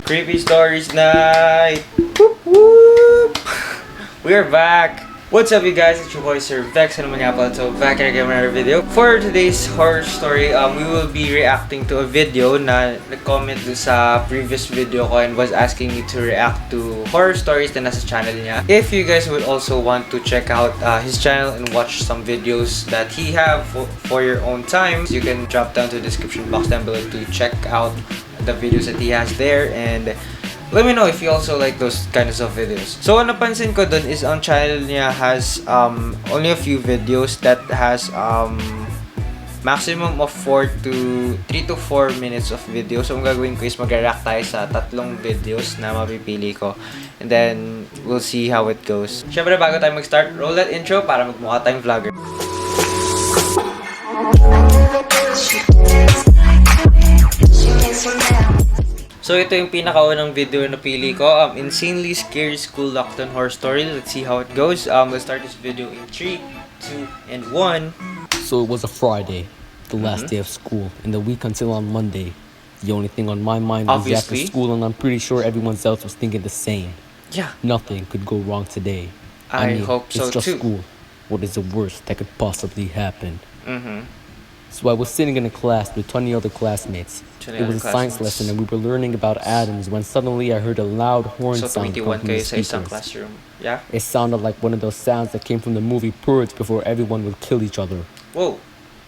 Creepy Stories Night! Whoop, whoop. We're back! What's up you guys? It's your boy Sir Vex and naman nga pala. So back again with another video. For today's horror story, we will be reacting to a video na nag-comment do sa previous video ko and was asking me to react to horror stories na nasa channel niya. If you guys would also want to check out his channel and watch some videos that he have for your own time, you can drop down to the description box down below to check out the videos that he has there, and let me know if you also like those kinds of videos. So, napansin ko dun is ang channel niya has only a few videos that has maximum of 3 to 4 minutes of video. So, ang gagawin ko is mag-react tayo sa tatlong videos na mapipili ko. And then, we'll see how it goes. Syempre, bago tayo mag-start, roll that intro para magmukha tayong vlogger. So ito yung pinakaunang video na napili ko, insanely scary school lockdown horror story. Let's see how it goes. Let's start this video in 3, 2, and 1. So it was a Friday, the last day of school, and the week until on Monday. The only thing on my mind was after school, and I'm pretty sure everyone else was thinking the same. Yeah. Nothing could go wrong today. I mean, hope so it's just too. school. What is the worst that could possibly happen? So I was sitting in a class with 20 other classmates. It was a science lesson and we were learning about atoms when suddenly I heard a loud horn sound come from the speakers. Yeah? It sounded like one of those sounds that came from the movie Purge before everyone would kill each other. Whoa.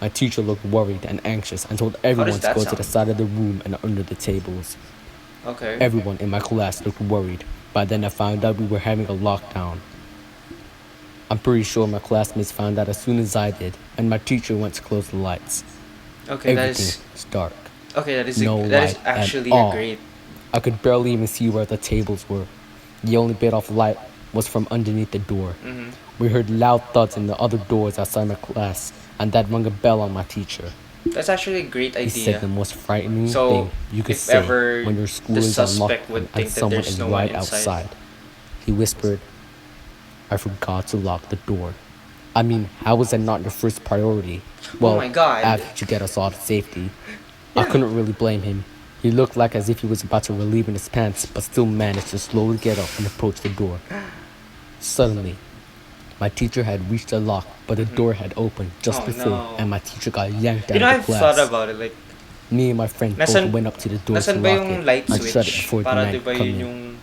My teacher looked worried and anxious and told everyone to go to the side of the room and under the tables. Okay. Everyone in my class looked worried. By then I found out we were having a lockdown. I'm pretty sure my classmates found out as soon as I did, and my teacher went to close the lights. Okay, Everything was dark. Okay, that is No that is light actually at all. a great. I could barely even see where the tables were. The only bit of light was from underneath the door. We heard loud thuds in the other doors outside my class, and that rung a bell on my teacher. That's actually a great He idea. said the most frightening So, thing you could if say ever when your school the is unlocked suspect would and think that someone there's is no one right inside. outside. He whispered, "I forgot to lock the door." I mean, how was that not your first priority? Well, oh my God. after you get us all to safety. I couldn't really blame him. He looked like as if he was about to relieve in his pants, but still managed to slowly get up and approach the door. Suddenly, my teacher had reached the lock, but the door had opened just before, and my teacher got yanked out of the class. I've thought about it, like, me and my friend both went up to the door to lock it and shut it before the night come in.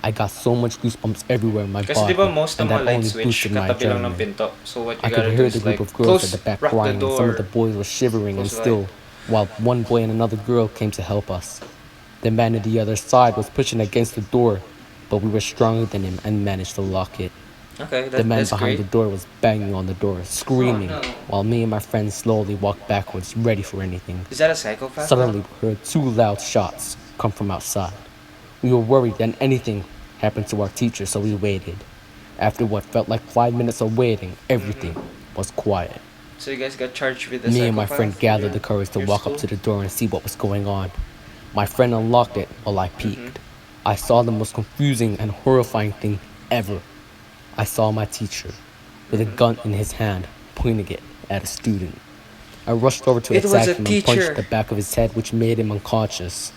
I got so much goosebumps everywhere in my body, and that only boosted my adrenaline. So what you I could hear the group of girls at the back crying, and some of the boys were shivering and still, while one boy and another girl came to help us. The man on the other side was pushing against the door, but we were stronger than him and managed to lock it. Okay, the man behind the door was banging on the door, screaming, while me and my friend slowly walked backwards, ready for anything. Is that a psychopath? Suddenly, we heard 2 loud shots come from outside. We were worried that anything happened to our teacher, so we waited. After what felt like 5 minutes of waiting, everything was quiet. So you guys got charged with the Me and my friend gathered the courage to walk up to the door and see what was going on. My friend unlocked it while I peeked. I saw the most confusing and horrifying thing ever. I saw my teacher with a gun in his hand, pointing it at a student. I rushed over to attack him and punched the back of his head, which made him unconscious.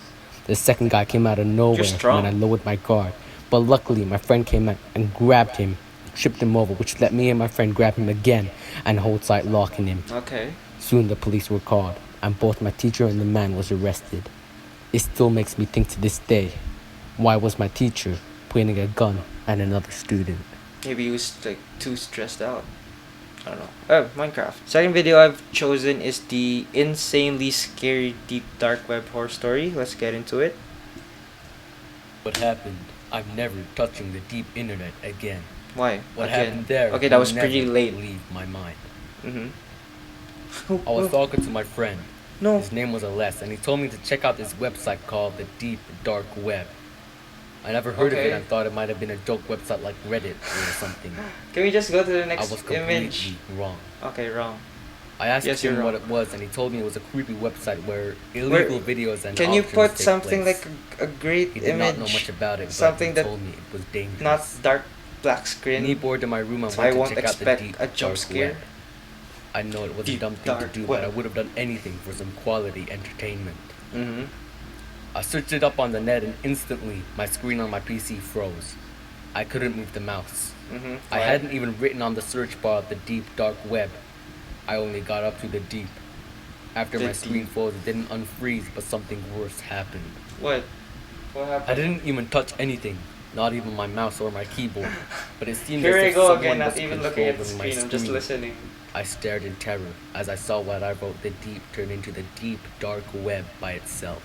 The second guy came out of nowhere when I lowered my guard, but luckily my friend came out and grabbed him, tripped him over, which let me and my friend grab him again and hold tight locking him. Okay. Soon the police were called, and both my teacher and the man was arrested. It still makes me think to this day, why was my teacher pointing a gun at another student? Maybe he was like too stressed out. I don't know. Oh, Minecraft. Second video I've chosen is the insanely scary deep dark web horror story. Let's get into it. What happened? I'm never touching the deep internet again. Why? What happened there? Okay, that was pretty late. Leave my mind. I I was talking to my friend. No. His name was Aless, and he told me to check out this website called the Deep Dark Web. I never heard of it and thought it might have been a joke website like Reddit or something. Can we just go to the next I was completely image? wrong. Okay, wrong. I asked him what it was, and he told me it was a creepy website where illegal videos and can you auctions put take something place. like a great He did image? not know much about it, something but he that told me it was dangerous. not dark black screen. Me bored in my room, I So I went won't to check out the expect deep a jump dark scare. web. I know it was Deep a dumb thing to dark do, web. but I would have done anything for some quality entertainment. I searched it up on the net and instantly my screen on my PC froze. I couldn't move the mouse. I hadn't even written on the search bar of the deep dark web. I only got up to the deep. After my screen froze, it didn't unfreeze, but something worse happened. What? What happened? I didn't even touch anything, not even my mouse or my keyboard, but it seemed Here as I if go someone again, was not even looking at the controlling my screen, I'm just screen. listening. I stared in terror as I saw what I wrote the deep turn into the deep dark web by itself.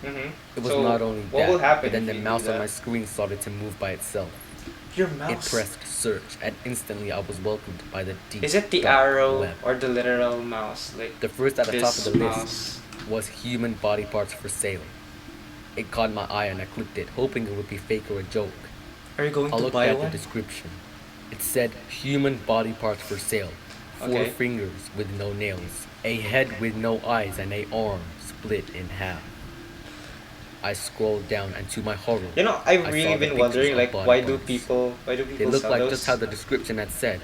It was So, not only what that, will happen but then if the you do mouse on that? my screen started to move by itself. Your It mouse? pressed search, and instantly I was welcomed by the deep Is it the dark arrow web. or the literal mouse? Like The first at the top of this the mouse? list was human body parts for sale. It caught my eye and I clicked it, hoping it would be fake or a joke. Are you going I to looked buy at the one? description. It said human body parts for sale. 4 Okay. fingers with no nails, a head with no eyes, and a arm split in half. I scrolled down and to my horror, You know, I've I really saw the been pictures wondering, of like, body why do parts. people They looked sell like those? just how the description had said.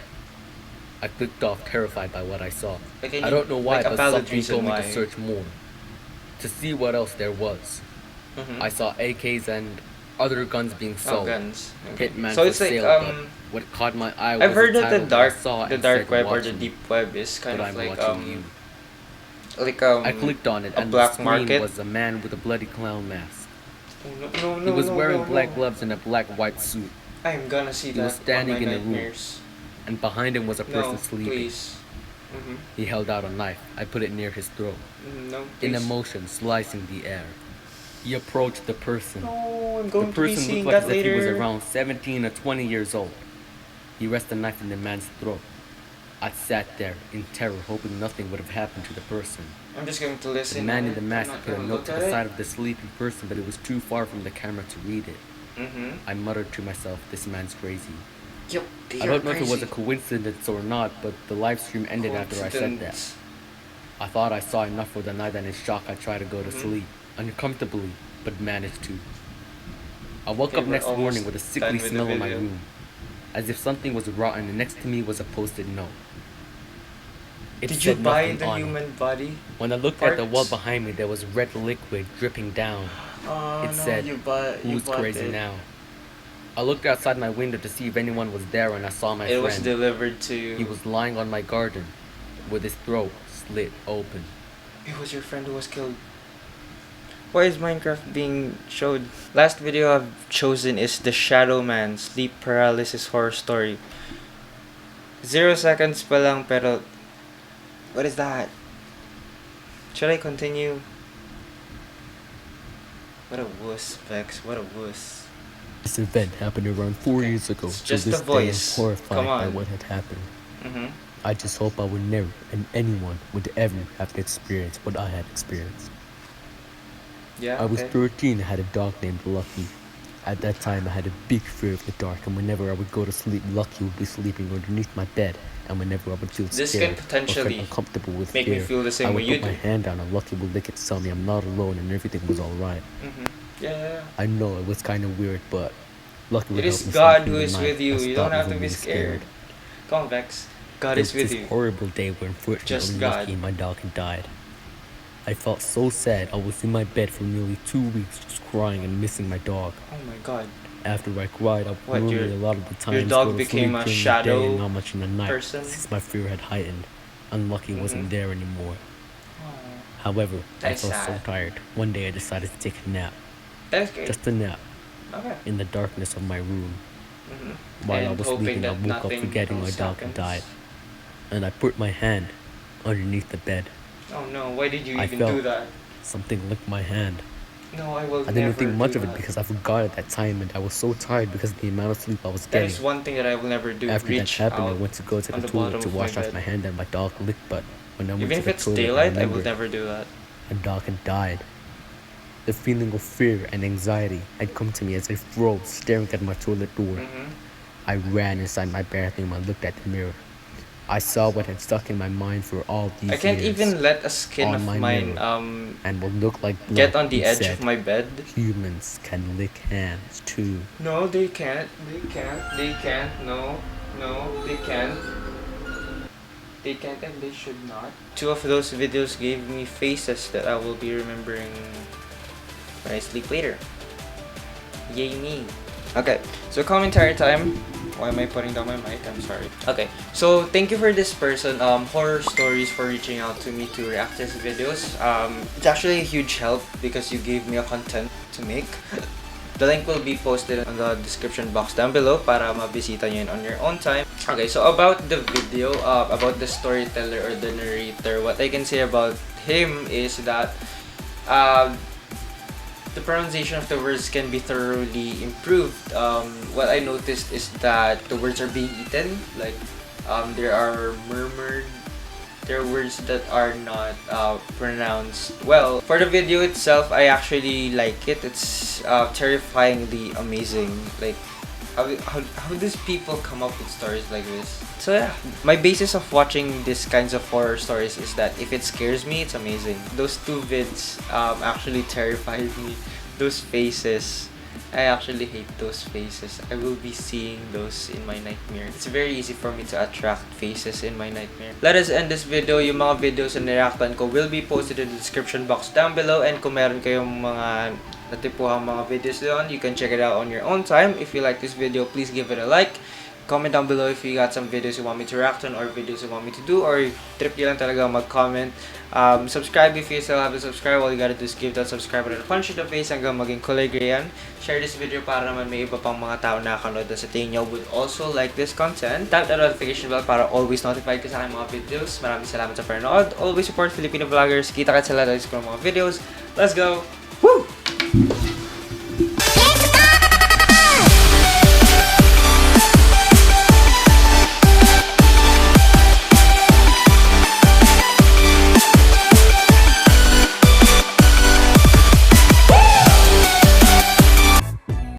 I clicked off, terrified by what I saw. Like, can I you- don't know why, like, a but valid something reason told me why. to search more, to see what else there was. I saw AKs and other guns being Oh, sold. guns. Okay. Hitman So for it's like, sale, but what caught my eye was I've heard the that the title I dark, saw the and dark said, web or "Watch the me," deep web is kind but of I'm like watching you. like I clicked on it a and black the screen market. was a man with a bloody clown mask. No, He was wearing no, black no. gloves and a black white suit, I'm gonna see He that was standing on my in a room. nightmares. and behind him was a person No, sleeping. please. He held out a knife. I put it near his throat. No, In please. emotion, slicing the air. He approached the person. No, I'm The going to be person seeing looked like that as if he was later. around 17 or 20 years old. He rested the knife in the man's throat. I sat there in terror, hoping nothing would have happened to the person. I'm just going to The listen. man in to the it. mask I'm not put a gonna note look to at the it. side of the sleeping person, but it was too far from the camera to read it. I muttered to myself, this man's crazy. Yup, they I are don't know if it was a crazy. coincidence or not, but the live stream ended after I said that. Coincidence. I thought I saw enough for the night, and in shock I tried to go to Mm-hmm. sleep, uncomfortably, but managed to. I woke Okay, up we're next morning almost with a done sickly with the smell in my video. room, as if something was rotten, and next to me was a post-it note. It Did you said buy nothing the on it. human body? When I looked at the wall parts? behind me, there was red liquid dripping down. Oh, It no, said, you bought "Who's crazy now?" I looked outside my window to see if anyone was there, and I saw my It was friend. delivered to. He was lying on my garden, with his throat slit open. It was your friend who was killed. Why is Minecraft being showed? Last video I've chosen is the Shadow Man Sleep Paralysis Horror Story. 0 seconds pa lang, pero what is that? Should I continue? What a wuss, Vex. What a wuss. This event happened around 4 years ago, It's so just this the day voice. I'm horrified Come by on. what had happened. Mm-hmm. I just hope I would never, and anyone would ever have to experience what I had experienced. Yeah. I was okay. 13 and had a dog named Lucky. At that time, I had a big fear of the dark, and whenever I would go to sleep, Lucky would be sleeping underneath my bed, and whenever I would feel This scared can or potentially felt uncomfortable with make me fear, feel the same I way would you put my do. hand down, and Lucky would lick it to tell me I'm not alone and everything was alright. Mm-hmm. Yeah. I know it was kind of weird, but Lucky would It help is me God sleep through who the is night with you. and You stop don't have me to from be being scared. Come on, Vex. God It is was with this you. horrible day where unfortunately Just God. Lucky, my dog, had died. I felt so sad. I was in my bed for nearly 2 weeks just crying and missing my dog. Oh my God. After I cried, I would What, normally your- a lot of the times dog go to became sleep a during the day shadow and not much in the night person? since my fear had heightened. Unlucky wasn't there anymore. However, I That's felt so sad. tired. One day I decided to take a nap. That's good. Just a nap Okay. in the darkness of my room. Mm-hmm. While I And was hoping sleeping, I that woke up nothing forgetting my else dog had happens. died. And I put my hand underneath the bed. Oh no, why did you I even felt do that? something licked my hand. No, I will I didn't never think much do of it that. because I forgot at that time and I was so tired because of the amount of sleep I was That getting. is one thing that I will never do. After that Reach happened, I out went to go to on the the toilet bottom to of my wash off bed. my hand and my dog licked, but when I went Even to if the it's toilet, daylight, I will remembered never do that. my dog had died. The feeling of fear and anxiety had come to me as I froze, staring at my toilet door. Mm-hmm. I ran inside my bathroom and looked at the mirror. I saw what had stuck in my mind for all these I can't years. even let a skin on of my mine mirror. And what looked like blood, get on the he edge said, of my bed. humans can lick hands too. No, they can't. They can't. They can't. No, they can't. They can't and they should not. 2 of those videos gave me faces that I will be remembering when I sleep later. Yay me. Okay, so commentary time. Why am I putting down my mic? I'm sorry. Okay, so thank you for this person, Horror Stories, for reaching out to me to react to his videos. It's actually a huge help because you gave me a content to make. The link will be posted on the description box down below para mabisita nyo yun on your own time. Okay, so about the video, about the storyteller or the narrator, what I can say about him is that the pronunciation of the words can be thoroughly improved. What I noticed is that the words are being eaten, like there are murmured, there are words that are not pronounced well. For the video itself, I actually like it. It's terrifyingly amazing. Like, how does people come up with stories like this? So yeah, my basis of watching these kinds of horror stories is that if it scares me, it's amazing. Those two vids actually terrified me. Those faces, I actually hate those faces. I will be seeing those in my nightmare. It's very easy for me to attract faces in my nightmare. Let us end this video. Yung mga videos na nireactan ko will be posted in the description box down below. And kung meron kayong mga natipuhang mga videos doon, you can check it out on your own time. If you like this video, please give it a like. Comment down below if you got some videos you want me to react on or videos you want me to do, or trip nyo lang talaga mag-comment. Subscribe if you still haven't subscribed. All you gotta do is give that subscribe button a punch in the face hanggang maging kulay gray yan. Share this video para naman may iba pang mga tao na nakanood na sa tingin nyo would also like this content. Tap the notification bell para always notified ka sa aking mga videos. Maraming salamat sa panonood. Always support Filipino vloggers. Kita-kits sa lahat ng mga videos. Let's go! Woo!